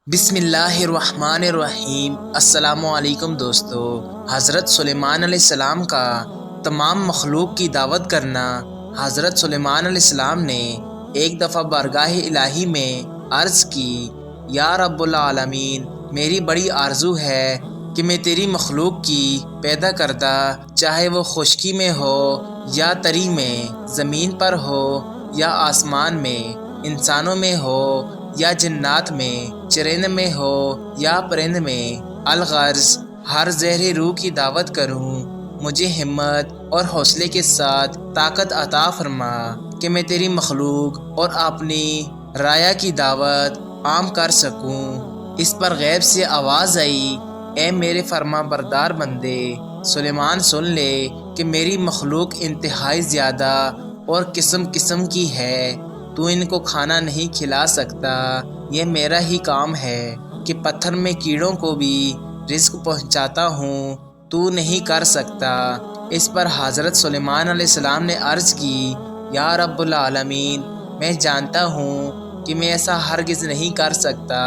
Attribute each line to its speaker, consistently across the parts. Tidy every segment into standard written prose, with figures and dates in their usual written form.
Speaker 1: بسم اللہ الرحمن الرحیم۔ السلام علیکم دوستو۔ حضرت سلیمان علیہ السلام کا تمام مخلوق کی دعوت کرنا۔ حضرت سلیمان علیہ السلام نے ایک دفعہ بارگاہ الہی میں عرض کی، یا رب العالمین، میری بڑی آرزو ہے کہ میں تیری مخلوق کی پیدا کردہ، چاہے وہ خشکی میں ہو یا تری میں، زمین پر ہو یا آسمان میں، انسانوں میں ہو یا جنات میں، چرند میں ہو یا پرند میں، الغرض ہر زہر روح کی دعوت کروں۔ مجھے ہمت اور حوصلے کے ساتھ طاقت عطا فرما کہ میں تیری مخلوق اور اپنی رایا کی دعوت عام کر سکوں۔ اس پر غیب سے آواز آئی، اے میرے فرما بردار بندے، سلیمان سن لے کہ میری مخلوق انتہائی زیادہ اور قسم قسم کی ہے، تو ان کو کھانا نہیں کھلا سکتا۔ یہ میرا ہی کام ہے کہ پتھر میں کیڑوں کو بھی رزق پہنچاتا ہوں، تو نہیں کر سکتا۔ اس پر حضرت سلیمان علیہ السلام نے عرض کی، یا رب العالمین، میں جانتا ہوں کہ میں ایسا ہرگز نہیں کر سکتا،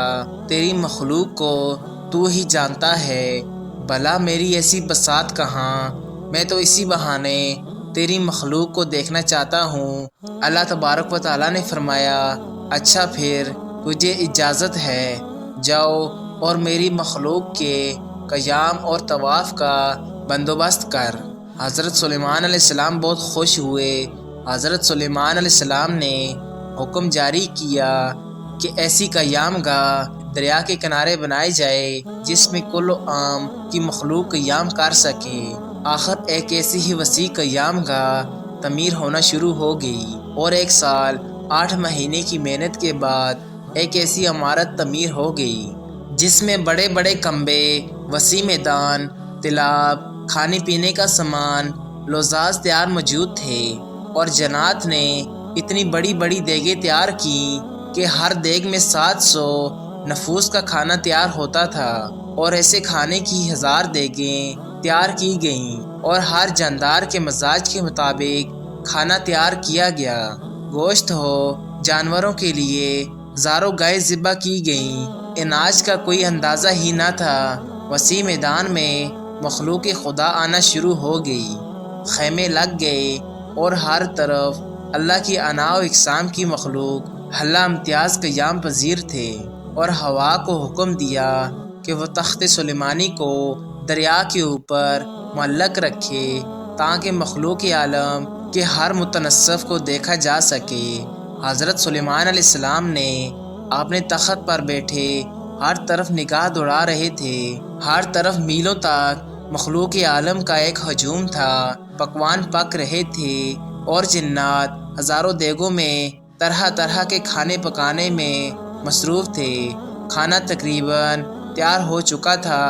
Speaker 1: تیری مخلوق کو تو ہی جانتا ہے، بھلا میری ایسی بساط کہاں، میں تو اسی بہانے تیری مخلوق کو دیکھنا چاہتا ہوں۔ اللہ تبارک و تعالیٰ نے فرمایا، اچھا پھر تجھے اجازت ہے، جاؤ اور میری مخلوق کے قیام اور طواف کا بندوبست کر۔ حضرت سلیمان علیہ السلام بہت خوش ہوئے۔ حضرت سلیمان علیہ السلام نے حکم جاری کیا کہ ایسی قیام گاہ دریا کے کنارے بنائے جائے جس میں کل عام کی مخلوق قیام کر سکے۔ آخر ایک ایسی ہی وسیع قیام گاہ تعمیر ہونا شروع ہو گئی، اور 1 سال 8 مہینے کی محنت کے بعد ایک ایسی عمارت تعمیر ہو گئی جس میں بڑے بڑے کمبے، وسیع میدان، تالاب، کھانے پینے کا سامان، لوزاز تیار موجود تھے، اور جنات نے اتنی بڑی بڑی دیگیں تیار کی کہ ہر دیگ میں 700 نفوس کا کھانا تیار ہوتا تھا، اور ایسے کھانے کی 1000 دیگیں تیار کی گئیں، اور ہر جاندار کے مزاج کے مطابق کھانا تیار کیا گیا۔ گوشت ہو، جانوروں کے لیے ہزاروں گائے ذبح کی گئیں۔ اناج کا کوئی اندازہ ہی نہ تھا۔ وسیع میدان میں مخلوق خدا آنا شروع ہو گئی، خیمے لگ گئے، اور ہر طرف اللہ کی انواع و اقسام کی مخلوق حلہ امتیاز قیام پذیر تھے، اور ہوا کو حکم دیا کہ وہ تخت سلیمانی کو دریا کے اوپر معلق رکھے تاکہ مخلوق عالم کے ہر متنصف کو دیکھا جا سکے۔ حضرت سلیمان علیہ السلام نے اپنے تخت پر بیٹھے ہر طرف نگاہ دوڑا رہے تھے۔ ہر طرف میلوں تک مخلوق عالم کا ایک ہجوم تھا۔ پکوان پک رہے تھے، اور جنات ہزاروں دیگوں میں طرح طرح کے کھانے پکانے میں مصروف تھے۔ کھانا تقریباً تیار ہو چکا تھا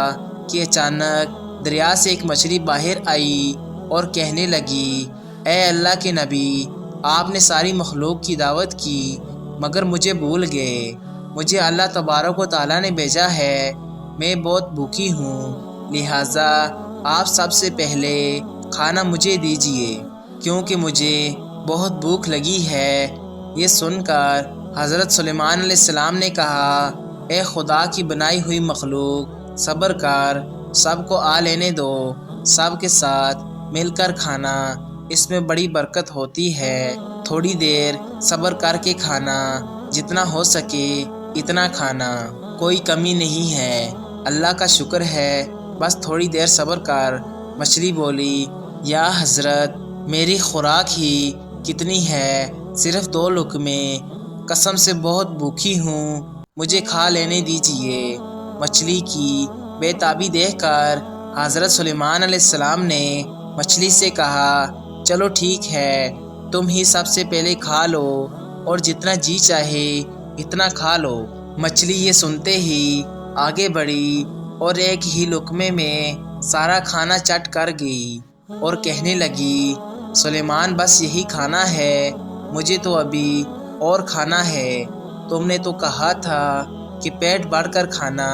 Speaker 1: کہ اچانک دریا سے ایک مچھلی باہر آئی اور کہنے لگی، اے اللہ کے نبی، آپ نے ساری مخلوق کی دعوت کی مگر مجھے بھول گئے۔ مجھے اللہ تبارک و تعالیٰ نے بھیجا ہے، میں بہت بھوکی ہوں، لہٰذا آپ سب سے پہلے کھانا مجھے دیجیے کیونکہ مجھے بہت بھوک لگی ہے۔ یہ سن کر حضرت سلیمان علیہ السلام نے کہا، اے خدا کی بنائی ہوئی مخلوق، صبر کر، سب کو آ لینے دو، سب کے ساتھ مل کر کھانا، اس میں بڑی برکت ہوتی ہے۔ تھوڑی دیر صبر کر کے کھانا، جتنا ہو سکے اتنا کھانا، کوئی کمی نہیں ہے۔ اللہ کا شکر ہے، بس تھوڑی دیر صبر کر۔ مچھلی بولی، یا حضرت، میری خوراک ہی کتنی ہے، صرف 2 لقمے، قسم سے بہت بھوکی ہوں، مجھے کھا لینے دیجیے۔ مچھلی کی بے تابی دیکھ کر حضرت سلیمان علیہ السلام نے مچھلی سے کہا، چلو ٹھیک ہے، تم ہی سب سے پہلے کھا لو، اور جتنا جی چاہے اتنا کھا لو۔ مچھلی یہ سنتے ہی آگے بڑھی اور ایک ہی لقمے میں سارا کھانا چٹ کر گئی، اور کہنے لگی، سلیمان، بس یہی کھانا ہے، مجھے تو ابھی اور کھانا ہے۔ تم نے تو کہا تھا کہ پیٹ بھر کر کھانا،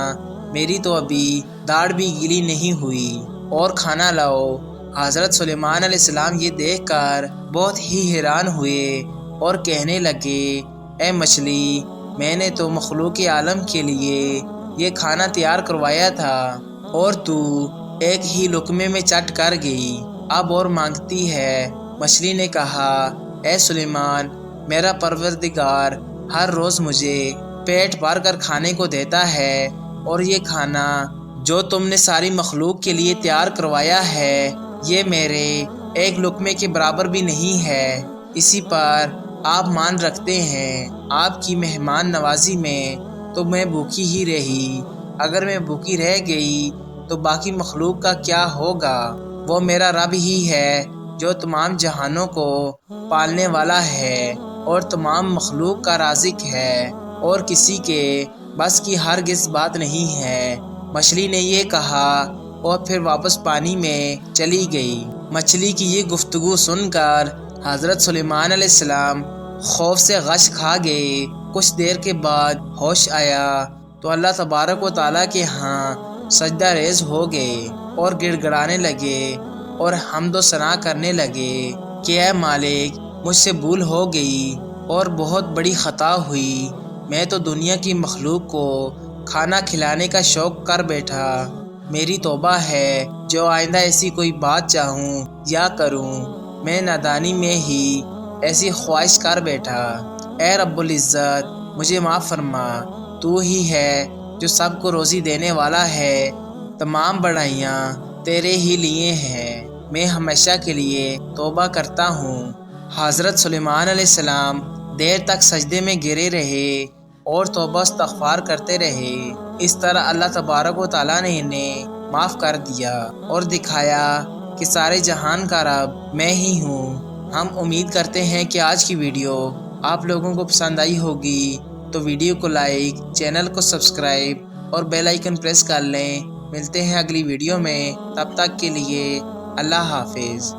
Speaker 1: میری تو ابھی داڑھ بھی گیلی نہیں ہوئی، اور کھانا لاؤ۔ حضرت سلیمان علیہ السلام یہ دیکھ کر بہت ہی حیران ہوئے اور کہنے لگے، اے مچھلی، میں نے تو مخلوق عالم کے لیے یہ کھانا تیار کروایا تھا اور تو ایک ہی لقمے میں چٹ کر گئی، اب اور مانگتی ہے۔ مچھلی نے کہا، اے سلیمان، میرا پروردگار ہر روز مجھے پیٹ بھر کر کھانے کو دیتا ہے، اور یہ کھانا جو تم نے ساری مخلوق کے لیے تیار کروایا ہے یہ میرے ایک لقمے کے برابر بھی نہیں ہے۔ اسی پر آپ مان رکھتے ہیں۔ آپ کی مہمان نوازی میں تو میں بھوکی ہی رہی، اگر میں بھوکی رہ گئی تو باقی مخلوق کا کیا ہوگا؟ وہ میرا رب ہی ہے جو تمام جہانوں کو پالنے والا ہے اور تمام مخلوق کا رازق ہے، اور کسی کے بس کی ہرگز بات نہیں ہے۔ مچھلی نے یہ کہا اور پھر واپس پانی میں چلی گئی۔ مچھلی کی یہ گفتگو سن کر حضرت سلیمان علیہ السلام خوف سے غش کھا گئے۔ کچھ دیر کے بعد ہوش آیا تو اللہ تبارک و تعالیٰ کے ہاں سجدہ ریز ہو گئے اور گڑ گڑانے لگے اور حمد و ثنا کرنے لگے کہ اے مالک، مجھ سے بھول ہو گئی اور بہت بڑی خطا ہوئی۔ میں تو دنیا کی مخلوق کو کھانا کھلانے کا شوق کر بیٹھا، میری توبہ ہے۔ جو آئندہ ایسی کوئی بات چاہوں یا کروں، میں نادانی میں ہی ایسی خواہش کر بیٹھا۔ اے رب العزت، مجھے معاف فرما، تو ہی ہے جو سب کو روزی دینے والا ہے، تمام بڑائیاں تیرے ہی لیے ہیں، میں ہمیشہ کے لیے توبہ کرتا ہوں۔ حضرت سلیمان علیہ السلام دیر تک سجدے میں گرے رہے اور توبہ استغفار کرتے رہے۔ اس طرح اللہ تبارک و تعالیٰ نے انہیں معاف کر دیا اور دکھایا کہ سارے جہان کا رب میں ہی ہوں۔ ہم امید کرتے ہیں کہ آج کی ویڈیو آپ لوگوں کو پسند آئی ہوگی، تو ویڈیو کو لائک، چینل کو سبسکرائب اور بیل آئیکن پریس کر لیں۔ ملتے ہیں اگلی ویڈیو میں، تب تک کے لیے اللہ حافظ۔